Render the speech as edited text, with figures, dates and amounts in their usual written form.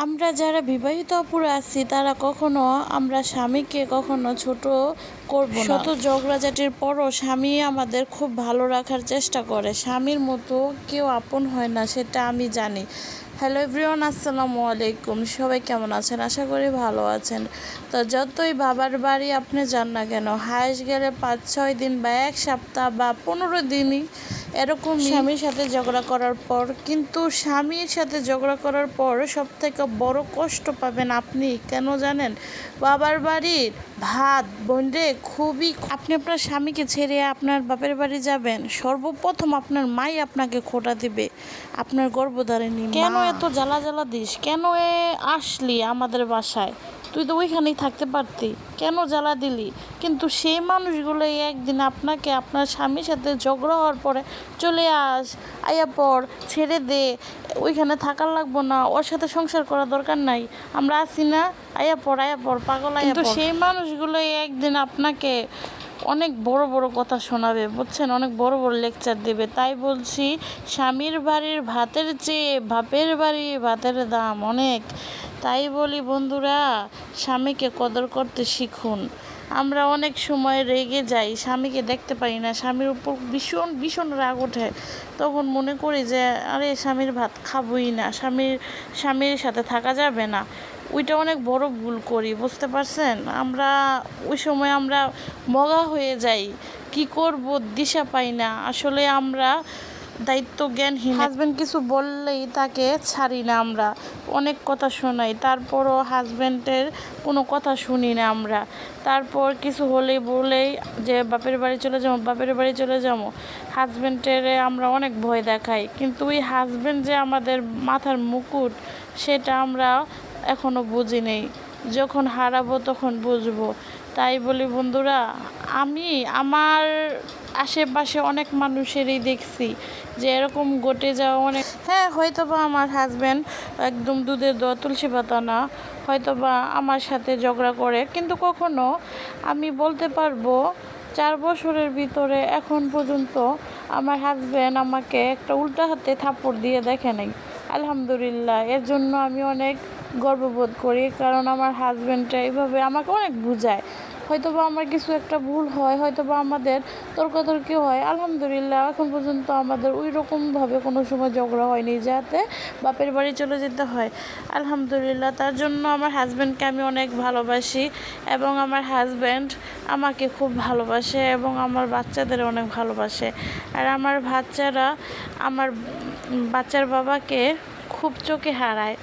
আমরা যারা বিবাহিত অপুরা আছি তারা কখনো আমরা স্বামীকে কখনো ছোট করব না। শত ঝগড়াঝাটির পরও স্বামী আমাদের খুব ভালো রাখার চেষ্টা করে। স্বামীর মতো কেউ আপন হয় না, সেটা আমি জানি। হ্যালো এভরিওয়ান, আসসালামু আলাইকুম। সবাই কেমন আছেন? আশা করি ভালো আছেন। তো যতই বাবার বাড়ি আপনি যান না কেন, হায়েস্ট গেলে 5-6 দিন বা 1 সপ্তাহ বা 15 দিনই এরকম স্বামীর সাথে ঝগড়া করার পর, কিন্তু স্বামীর সাথে ঝগড়া করার পর সবথেকে বড় কষ্ট পাবেন আপনি। কেন জানেন? বাবার বাড়ির ভাত বোনরে খুবই, আপনি আপনার স্বামীকে ছেড়ে আপনার বাপের বাড়ি যাবেন, সর্বপ্রথম আপনার মাই আপনাকে খোঁটা দিবে, আপনার গর্ভধারিণী মা। কেন এত জ্বালা জ্বালা দিস? কেন আসলি আমাদের বাসায়? তুই তো ওইখানেই থাকতে পারতি, কেন জ্বালা দিলি? কিন্তু সেই মানুষগুলোই একদিন আপনাকে আপনার স্বামীর সাথে ঝগড়া হওয়ার পরে চলে আয়া পর, ছেড়ে দে, ওইখানে থাকার লাগবো না, ওর সাথে সংসার করার দরকার নাই, আমরা আছি না, আয়া পর পাগল। কিন্তু সেই মানুষগুলোই একদিন আপনাকে অনেক বড় বড় কথা শোনাবে, বুঝছেন? অনেক বড় বড় লেকচার দেবে। তাই বলছি, স্বামীর বাড়ির ভাতের চেয়ে বাপের বাড়ির ভাতের দাম অনেক। তাই বলি বন্ধুরা, স্বামীকে কদর করতে শিখুন। আমরা অনেক সময় রেগে যাই, স্বামীকে দেখতে পারি না, স্বামীর উপর ভীষণ ভীষণ রাগ ওঠে। তখন মনে করি যে আরে স্বামীর ভাত খাবোই না, স্বামীর সাথে থাকা যাবে না। ওইটা অনেক বড় ভুল করি, বুঝতে পারছেন? আমরা ওই সময় আমরা মগা হয়ে যাই, কি করব দিশা পাই না। আসলে আমরা দায়িত্ব জ্ঞানহীন। হাজব্যান্ড কিছু বললেই তাকে ছাড়ি না, আমরা অনেক কথা শোনাই, তারপরও হাজব্যান্ডের কোনো কথা শুনি না আমরা। তারপর কিছু হলেই বলেই যে বাপের বাড়ি চলে যাবো, হাজব্যান্ডের আমরা অনেক ভয় দেখাই। কিন্তু ওই হাজব্যান্ড যে আমাদের মাথার মুকুট, সেটা আমরা এখনো বুঝি নেই। যখন হারাবো তখন বুঝবো। তাই বলি বন্ধুরা, আমি আমার আশেপাশে অনেক মানুষেরই দেখছি যে এরকম ঘটে যাওয়া অনেক। হ্যাঁ, হয়তো বা আমার হাজব্যান্ড একদম দুধের দোয়া তুলসী পাতা না, হয়তো বা আমার সাথে ঝগড়া করে, কিন্তু কখনো আমি বলতে পারবো 4 বছরের ভিতরে এখন পর্যন্ত আমার হাজব্যান্ড আমাকে একটা উল্টা হাতে থাপ্পড় দিয়ে দেখে নাই। আলহামদুলিল্লাহ, এর জন্য আমি অনেক গর্ববোধ করি, কারণ আমার হাজব্যান্ডটা এইভাবে আমাকে অনেক বুঝায়। হয়তো বা আমার কিছু একটা ভুল হয়, হয়তো বা আমাদের তর্কাতর্কি হয়, আলহামদুলিল্লাহ এখন পর্যন্ত আমাদের ওই রকমভাবে কোনো সময় ঝগড়া হয়নি যাতে বাপের বাড়ি চলে যেতে হয়। আলহামদুলিল্লাহ, তার জন্য আমার হাজব্যান্ডকে আমি অনেক ভালোবাসি এবং আমার হাজব্যান্ড আমাকে খুব ভালোবাসে এবং আমার বাচ্চাদের অনেক ভালোবাসে। আর আমার বাচ্চারা আমার বাচ্চার বাবাকে খুব চোখে হারায়।